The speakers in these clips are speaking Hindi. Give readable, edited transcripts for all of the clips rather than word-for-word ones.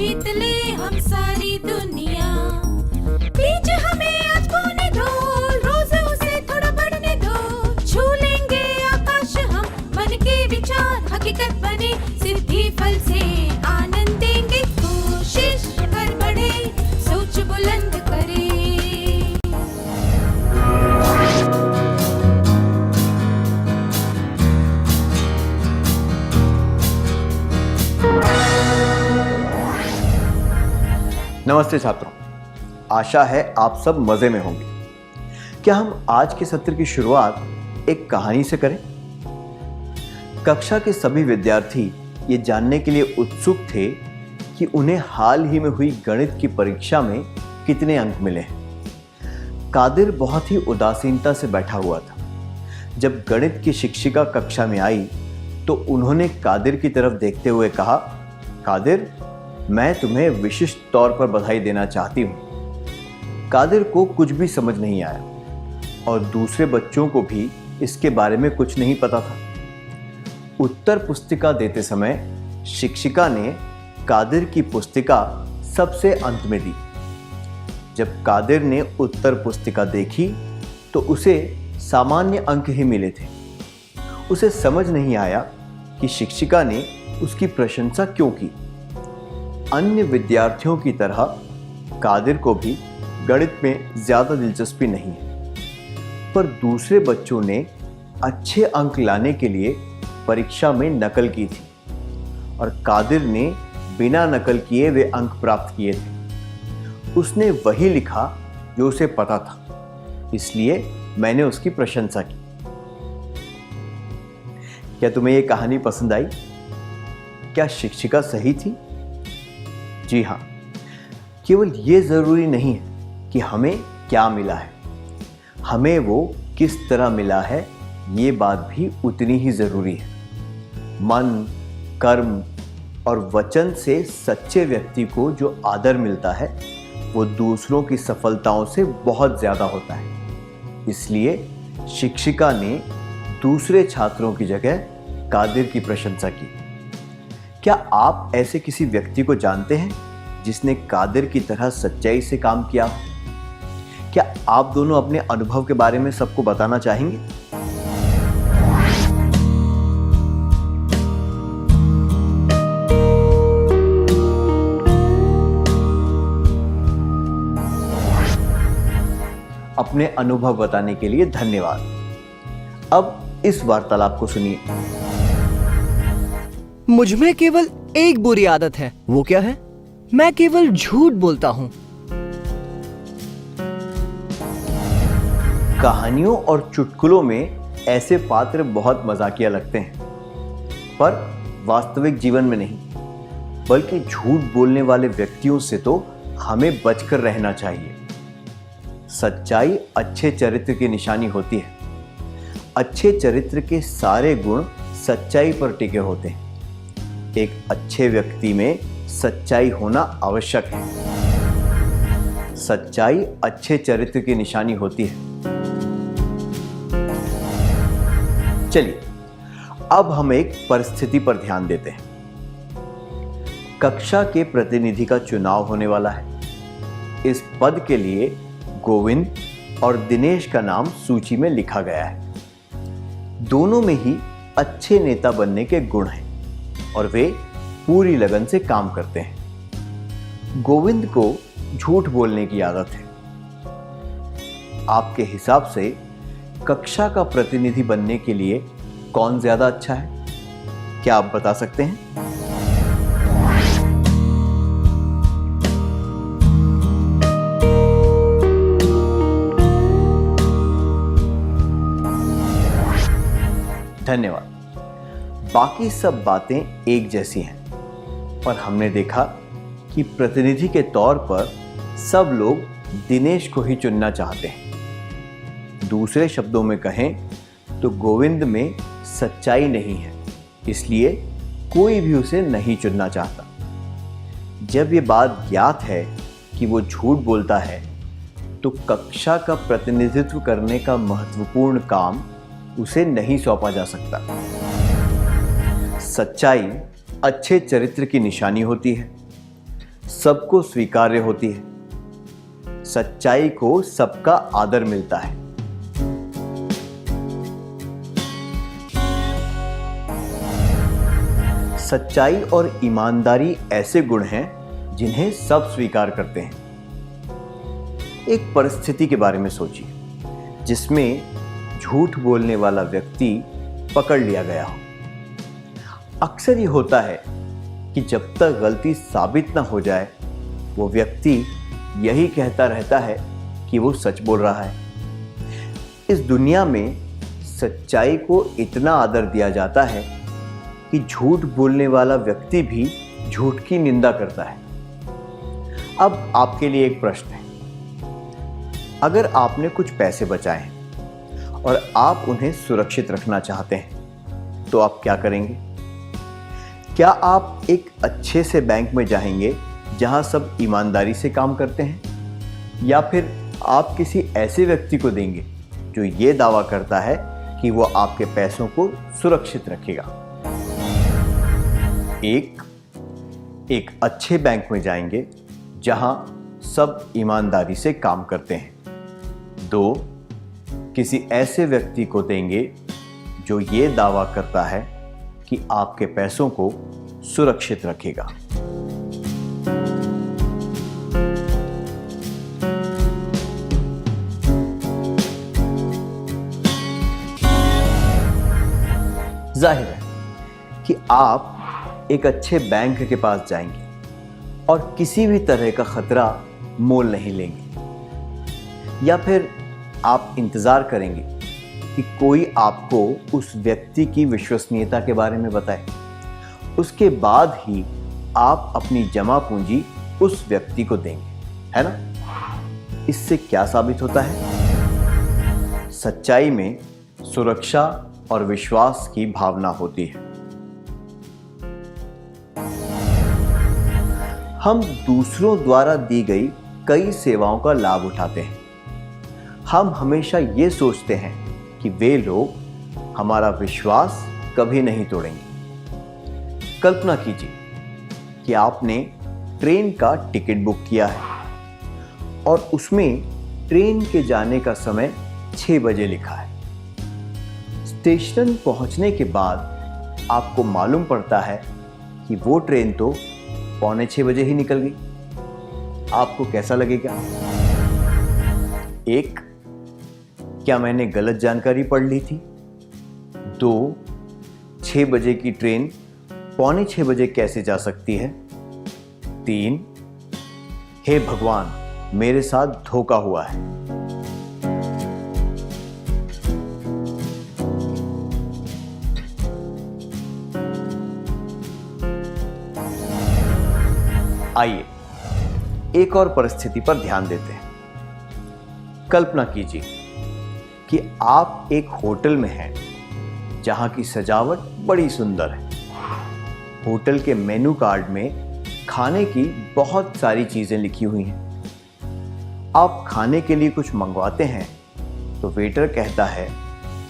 जीत ले हम सारी दुनिया। बीच हमें आज बोने दो, रोज उसे थोड़ा बढ़ने दो। छू लेंगे आकाश हम, मन के विचार हकीकत बने। सिद्धि फल से आनंद देंगे, कोशिश कर बढ़े, सोच बुलंद करे। नमस्ते छात्रों, आशा है आप सब मजे में होंगे। क्या हम आज के सत्र की शुरुआत एक कहानी से करें? कक्षा के सभी विद्यार्थी ये जानने के लिए उत्सुक थे कि उन्हें हाल ही में हुई गणित की परीक्षा में कितने अंक मिले हैं। कादिर बहुत ही उदासीनता से बैठा हुआ था। जब गणित की शिक्षिका कक्षा में आई तो उन्होंने कादिर की तरफ देखते हुए कहा, कादिर, मैं तुम्हें विशिष्ट तौर पर बधाई देना चाहती हूं। कादिर को कुछ भी समझ नहीं आया और दूसरे बच्चों को भी इसके बारे में कुछ नहीं पता था। उत्तर पुस्तिका देते समय शिक्षिका ने कादिर की पुस्तिका सबसे अंत में दी। जब कादिर ने उत्तर पुस्तिका देखी तो उसे सामान्य अंक ही मिले थे। उसे समझ नहीं आया कि शिक्षिका ने उसकी प्रशंसा क्यों की। अन्य विद्यार्थियों की तरह कादिर को भी गणित में ज्यादा दिलचस्पी नहीं है, पर दूसरे बच्चों ने अच्छे अंक लाने के लिए परीक्षा में नकल की थी और कादिर ने बिना नकल किए वे अंक प्राप्त किए थे। उसने वही लिखा जो उसे पता था, इसलिए मैंने उसकी प्रशंसा की। क्या तुम्हें यह कहानी पसंद आई? क्या शिक्षिका सही थी? जी हाँ, केवल ये जरूरी नहीं है कि हमें क्या मिला है, हमें वो किस तरह मिला है ये बात भी उतनी ही जरूरी है। मन, कर्म और वचन से सच्चे व्यक्ति को जो आदर मिलता है वो दूसरों की सफलताओं से बहुत ज्यादा होता है। इसलिए शिक्षिका ने दूसरे छात्रों की जगह कादिर की प्रशंसा की। क्या आप ऐसे किसी व्यक्ति को जानते हैं जिसने कादिर की तरह सच्चाई से काम किया हो? क्या आप दोनों अपने अनुभव के बारे में सबको बताना चाहेंगे? अपने अनुभव बताने के लिए धन्यवाद। अब इस वार्तालाप को सुनिए। मुझमें केवल एक बुरी आदत है। वो क्या है? मैं केवल झूठ बोलता हूँ। कहानियों और चुटकुलों में ऐसे पात्र बहुत मजाकिया लगते हैं, पर वास्तविक जीवन में नहीं, बल्कि झूठ बोलने वाले व्यक्तियों से तो हमें बचकर रहना चाहिए। सच्चाई अच्छे चरित्र की निशानी होती है। अच्छे चरित्र के सारे गुण सच्चाई पर टिके होते हैं। एक अच्छे व्यक्ति में सच्चाई होना आवश्यक है। सच्चाई अच्छे चरित्र की निशानी होती है। चलिए, अब हम एक परिस्थिति पर ध्यान देते हैं। कक्षा के प्रतिनिधि का चुनाव होने वाला है। इस पद के लिए गोविंद और दिनेश का नाम सूची में लिखा गया है। दोनों में ही अच्छे नेता बनने के गुण हैं और वे पूरी लगन से काम करते हैं। गोविंद को झूठ बोलने की आदत है। आपके हिसाब से कक्षा का प्रतिनिधि बनने के लिए कौन ज्यादा अच्छा है? क्या आप बता सकते हैं? धन्यवाद। बाकी सब बातें एक जैसी हैं, पर हमने देखा कि प्रतिनिधि के तौर पर सब लोग दिनेश को ही चुनना चाहते हैं। दूसरे शब्दों में कहें तो गोविंद में सच्चाई नहीं है, इसलिए कोई भी उसे नहीं चुनना चाहता। जब ये बात ज्ञात है कि वो झूठ बोलता है, तो कक्षा का प्रतिनिधित्व करने का महत्वपूर्ण काम उसे नहीं सौंपा जा सकता। सच्चाई अच्छे चरित्र की निशानी होती है। सबको स्वीकार्य होती है। सच्चाई को सबका आदर मिलता है। सच्चाई और ईमानदारी ऐसे गुण हैं जिन्हें सब स्वीकार करते हैं। एक परिस्थिति के बारे में सोचिए जिसमें झूठ बोलने वाला व्यक्ति पकड़ लिया गया हो। अक्सर ये होता है कि जब तक गलती साबित ना हो जाए वो व्यक्ति यही कहता रहता है कि वो सच बोल रहा है। इस दुनिया में सच्चाई को इतना आदर दिया जाता है कि झूठ बोलने वाला व्यक्ति भी झूठ की निंदा करता है। अब आपके लिए एक प्रश्न है। अगर आपने कुछ पैसे बचाए हैं और आप उन्हें सुरक्षित रखना चाहते हैं तो आप क्या करेंगे? क्या आप एक अच्छे से बैंक में जाएंगे जहां सब ईमानदारी से काम करते हैं, या फिर आप किसी ऐसे व्यक्ति को देंगे जो ये दावा करता है कि वो आपके पैसों को सुरक्षित रखेगा? एक अच्छे बैंक में जाएंगे जहां सब ईमानदारी से काम करते हैं। 2, किसी ऐसे व्यक्ति को देंगे जो ये दावा करता है कि आपके पैसों को सुरक्षित रखेगा। जाहिर है कि आप एक अच्छे बैंक के पास जाएंगे और किसी भी तरह का खतरा मोल नहीं लेंगे, या फिर आप इंतजार करेंगे कि कोई आपको उस व्यक्ति की विश्वसनीयता के बारे में बताए। उसके बाद ही आप अपनी जमा पूंजी उस व्यक्ति को देंगे, है ना? इससे क्या साबित होता है? सच्चाई में सुरक्षा और विश्वास की भावना होती है। हम दूसरों द्वारा दी गई कई सेवाओं का लाभ उठाते हैं। हम हमेशा ये सोचते हैं कि वे लोग हमारा विश्वास कभी नहीं तोड़ेंगे। कल्पना कीजिए कि आपने ट्रेन का टिकट बुक किया है और उसमें ट्रेन के जाने का समय 6 बजे लिखा है। स्टेशन पहुंचने के बाद आपको मालूम पड़ता है कि वो ट्रेन तो 5:45 बजे ही निकल गई। आपको कैसा लगेगा? 1, क्या मैंने गलत जानकारी पढ़ ली थी? 2, 6 बजे की ट्रेन 5:45 बजे कैसे जा सकती है? 3, हे भगवान, मेरे साथ धोखा हुआ है। आइए एक और परिस्थिति पर ध्यान देते हैं। कल्पना कीजिए कि आप एक होटल में हैं जहां की सजावट बड़ी सुंदर है। होटल के मेनू कार्ड में खाने की बहुत सारी चीजें लिखी हुई हैं। आप खाने के लिए कुछ मंगवाते हैं तो वेटर कहता है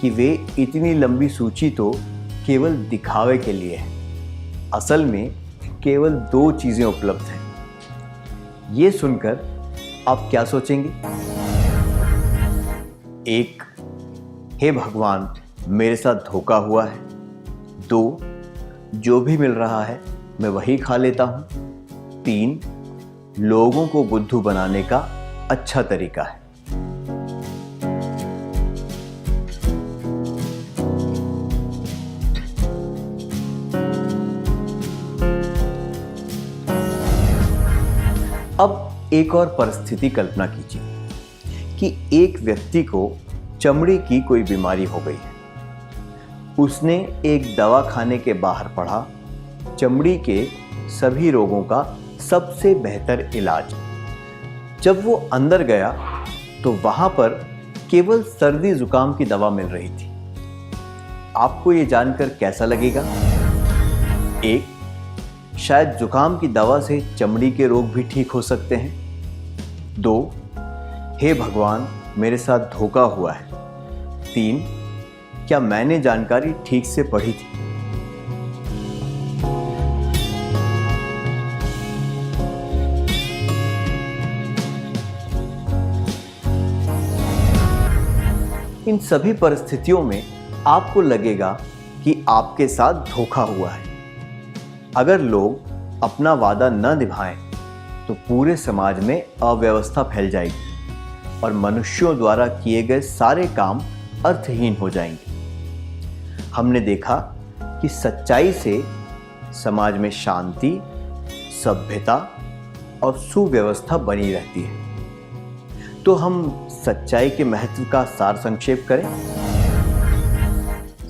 कि वे इतनी लंबी सूची तो केवल दिखावे के लिए है। असल में केवल 2 चीजें उपलब्ध हैं। ये सुनकर आप क्या सोचेंगे? 1, हे भगवान, मेरे साथ धोखा हुआ है। 2, जो भी मिल रहा है मैं वही खा लेता हूं। 3, लोगों को बुद्धू बनाने का अच्छा तरीका है। अब एक और परिस्थिति कल्पना कीजिए कि एक व्यक्ति को चमड़ी की कोई बीमारी हो गई है। उसने एक दवा खाने के बाहर पढ़ा चमड़ी के सभी रोगों का सबसे बेहतर इलाज। जब वो अंदर गया तो वहां पर केवल सर्दी जुकाम की दवा मिल रही थी। आपको ये जानकर कैसा लगेगा? 1, शायद जुकाम की दवा से चमड़ी के रोग भी ठीक हो सकते हैं। 2, हे भगवान, मेरे साथ धोखा हुआ है। 3, क्या मैंने जानकारी ठीक से पढ़ी थी? इन सभी परिस्थितियों में आपको लगेगा कि आपके साथ धोखा हुआ है। अगर लोग अपना वादा न निभाएं तो पूरे समाज में अव्यवस्था फैल जाएगी और मनुष्यों द्वारा किए गए सारे काम अर्थहीन हो जाएंगे। हमने देखा कि सच्चाई से समाज में शांति, सभ्यता और सुव्यवस्था बनी रहती है। तो हम सच्चाई के महत्व का सार संक्षेप करें।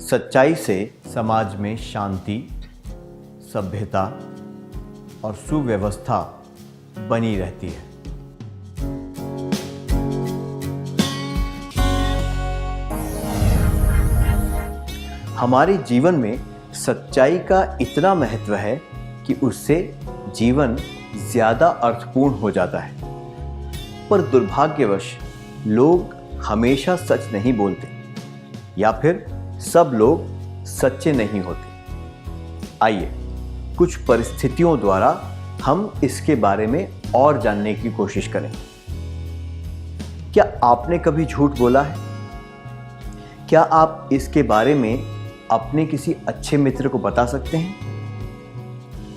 सच्चाई से समाज में शांति, सभ्यता और सुव्यवस्था बनी रहती है। हमारे जीवन में सच्चाई का इतना महत्व है कि उससे जीवन ज्यादा अर्थपूर्ण हो जाता है। पर दुर्भाग्यवश लोग हमेशा सच नहीं बोलते या फिर सब लोग सच्चे नहीं होते। आइए कुछ परिस्थितियों द्वारा हम इसके बारे में और जानने की कोशिश करें। क्या आपने कभी झूठ बोला है? क्या आप इसके बारे में अपने किसी अच्छे मित्र को बता सकते हैं?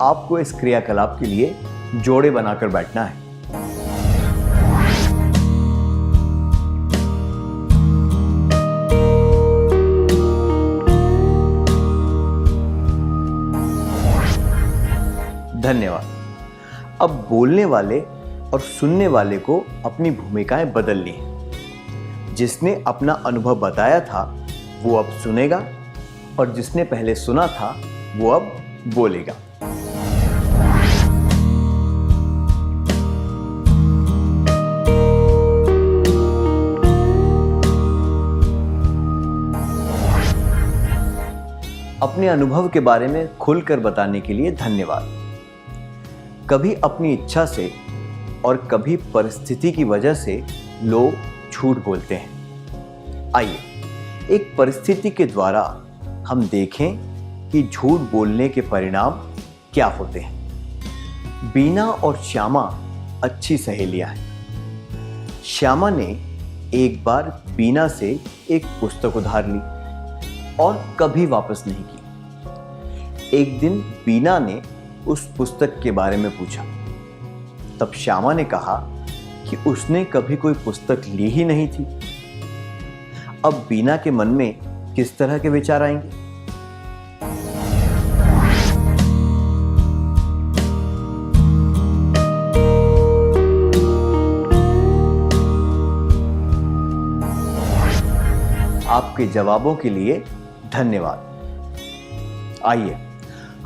आपको इस क्रियाकलाप के लिए जोड़े बनाकर बैठना है। धन्यवाद। अब बोलने वाले और सुनने वाले को अपनी भूमिकाएं बदलनी है। जिसने अपना अनुभव बताया था वो अब सुनेगा और जिसने पहले सुना था वो अब बोलेगा। अपने अनुभव के बारे में खुलकर बताने के लिए धन्यवाद। कभी अपनी इच्छा से और कभी परिस्थिति की वजह से लोग झूठ बोलते हैं। आइए एक परिस्थिति के द्वारा हम देखें कि झूठ बोलने के परिणाम क्या होते हैं। बीना और श्यामा अच्छी सहेलियां हैं। श्यामा ने एक बार बीना से एक पुस्तक उधार ली और कभी वापस नहीं की। एक दिन बीना ने उस पुस्तक के बारे में पूछा। तब श्यामा ने कहा कि उसने कभी कोई पुस्तक ली ही नहीं थी। अब बीना के मन में किस तरह के विचार आएंगे? आपके जवाबों के लिए धन्यवाद। आइए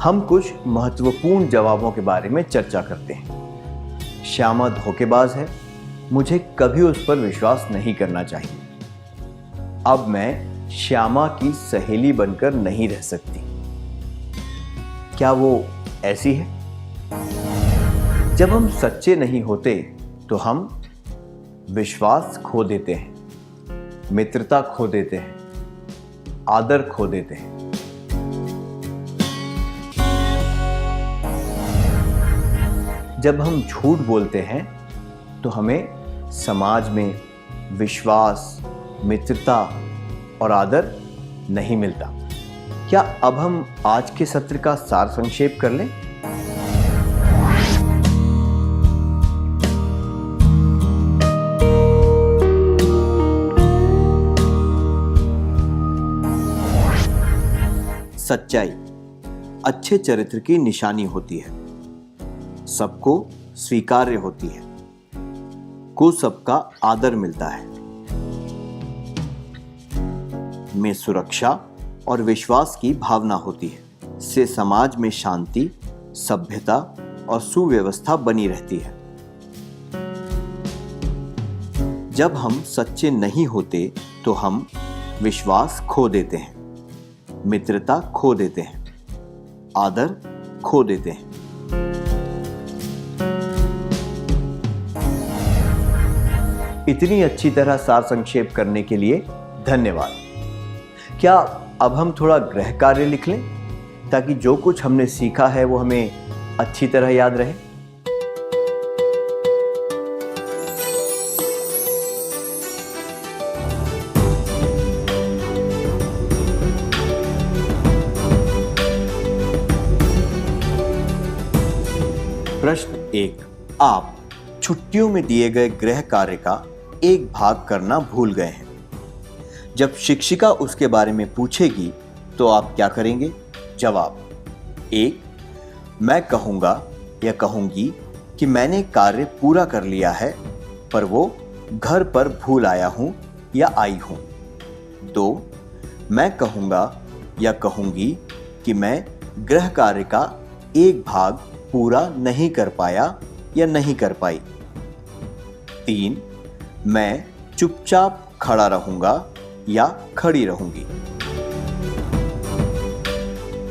हम कुछ महत्वपूर्ण जवाबों के बारे में चर्चा करते हैं। श्यामा धोखेबाज है, मुझे कभी उस पर विश्वास नहीं करना चाहिए। अब मैं श्यामा की सहेली बनकर नहीं रह सकती। क्या वो ऐसी है? जब हम सच्चे नहीं होते तो हम विश्वास खो देते हैं, मित्रता खो देते हैं, आदर खो देते हैं। जब हम झूठ बोलते हैं तो हमें समाज में विश्वास, मित्रता और आदर नहीं मिलता। क्या अब हम आज के सत्र का सार संक्षेप कर लें? सच्चाई अच्छे चरित्र की निशानी होती है, सबको स्वीकार्य होती है, को सबका आदर मिलता है, में सुरक्षा और विश्वास की भावना होती है, से समाज में शांति, सभ्यता और सुव्यवस्था बनी रहती है। जब हम सच्चे नहीं होते तो हम विश्वास खो देते हैं, मित्रता खो देते हैं, आदर खो देते हैं। इतनी अच्छी तरह सार संक्षेप करने के लिए धन्यवाद। क्या अब हम थोड़ा गृह कार्य लिख लें ताकि जो कुछ हमने सीखा है वो हमें अच्छी तरह याद रहे? एक, आप छुट्टियों में दिए गए गृह कार्य का एक भाग करना भूल गए हैं। जब शिक्षिका उसके बारे में पूछेगी तो आप क्या करेंगे? जवाब: एक, मैं कहूँगा या कहूँगी कि मैंने कार्य पूरा कर लिया है, पर वो घर पर भूल आया हूँ या आई हूँ। दो, मैं कहूँगा या कहूँगी कि मैं गृह कार्य का एक भाग पूरा नहीं कर पाया या नहीं कर पाई। तीन, मैं चुपचाप खड़ा रहूँगा या खड़ी रहूँगी।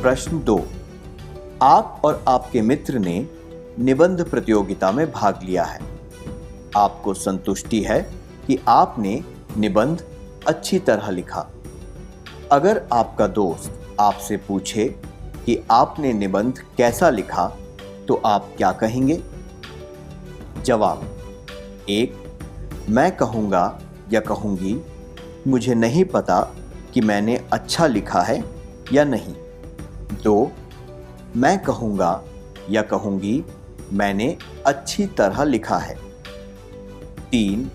प्रश्न 2, आप और आपके मित्र ने निबंध प्रतियोगिता में भाग लिया है। आपको संतुष्टि है कि आपने निबंध अच्छी तरह लिखा। अगर आपका दोस्त आपसे पूछे कि आपने निबंध कैसा लिखा तो आप क्या कहेंगे? जवाब: एक, मैं कहूँगा या कहूँगी मुझे नहीं पता कि मैंने अच्छा लिखा है या नहीं। दो, मैं कहूँगा या कहूँगी मैंने अच्छी तरह लिखा है। तीन,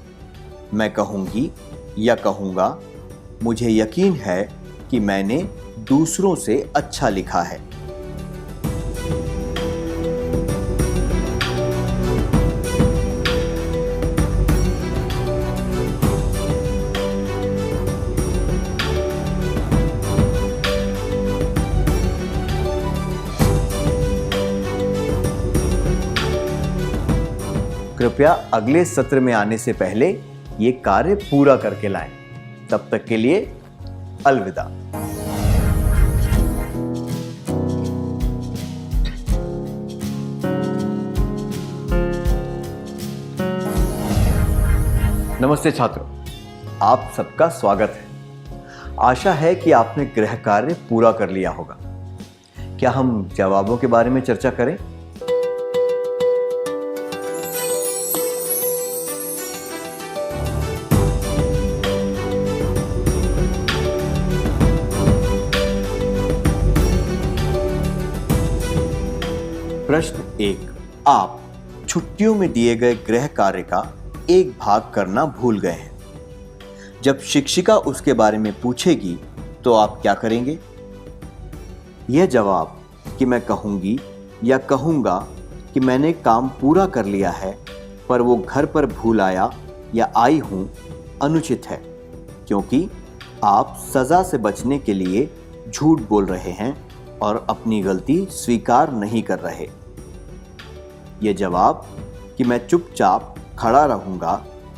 मैं कहूँगी या कहूँगा मुझे यकीन है कि मैंने दूसरों से अच्छा लिखा है। कृपया अगले सत्र में आने से पहले ये कार्य पूरा करके लाएं। तब तक के लिए अलविदा। नमस्ते छात्रों, आप सबका स्वागत है। आशा है कि आपने गृह कार्य पूरा कर लिया होगा। क्या हम जवाबों के बारे में चर्चा करें? प्रश्न 1, आप छुट्टियों में दिए गए गृह कार्य का एक भाग करना भूल गए हैं। जब शिक्षिका उसके बारे में पूछेगी तो आप क्या करेंगे? यह जवाब कि मैं कहूँगी या कहूँगा कि मैंने काम पूरा कर लिया है, पर वो घर पर भूल आया या आई हूँ अनुचित है, क्योंकि आप सज़ा से बचने के लिए झूठ बोल रहे हैं और अपनी गलती स्वीकार नहीं कर रहे। यह जवाब कि मैं चुपचाप खड़ा रहूँगा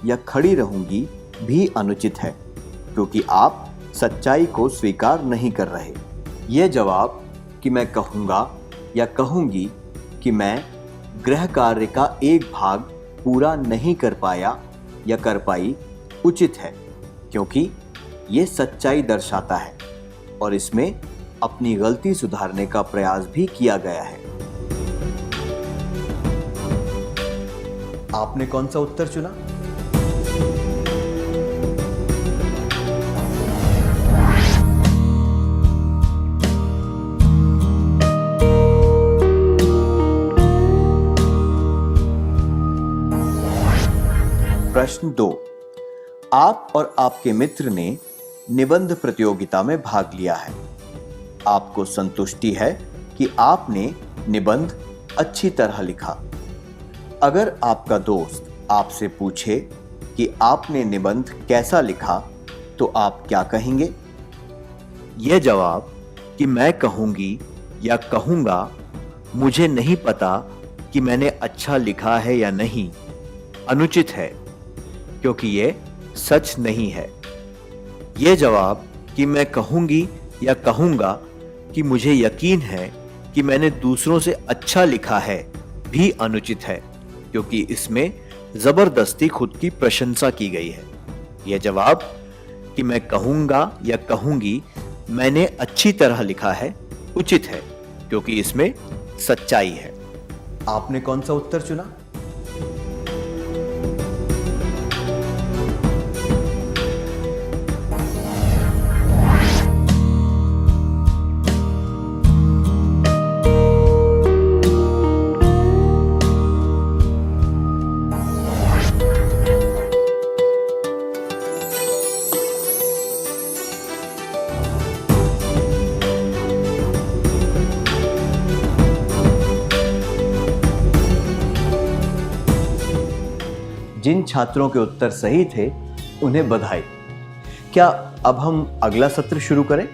या खड़ी रहूँगी भी अनुचित है, क्योंकि आप सच्चाई को स्वीकार नहीं कर रहे। यह जवाब कि मैं कहूँगा या कहूँगी कि मैं गृह कार्य का एक भाग पूरा नहीं कर पाया या कर पाई उचित है, क्योंकि ये सच्चाई दर्शाता है और इसमें अपनी गलती सुधारने का प्रयास भी किया गया है। आपने कौन सा उत्तर चुना? प्रश्न 2, आप और आपके मित्र ने निबंध प्रतियोगिता में भाग लिया है। आपको संतुष्टि है कि आपने निबंध अच्छी तरह लिखा। अगर आपका दोस्त आपसे पूछे कि आपने निबंध कैसा लिखा तो आप क्या कहेंगे? यह जवाब कि मैं कहूँगी या कहूँगा मुझे नहीं पता कि मैंने अच्छा लिखा है या नहीं अनुचित है, क्योंकि यह सच नहीं है। यह जवाब कि मैं कहूँगी या कहूँगा कि मुझे यकीन है कि मैंने दूसरों से अच्छा लिखा है भी अनुचित है, क्योंकि इसमें जबरदस्ती खुद की प्रशंसा की गई है। यह जवाब कि मैं कहूँगा या कहूँगी मैंने अच्छी तरह लिखा है उचित है, क्योंकि इसमें सच्चाई है। आपने कौन सा उत्तर चुना? जिन छात्रों के उत्तर सही थे उन्हें बधाई। क्या अब हम अगला सत्र शुरू करें?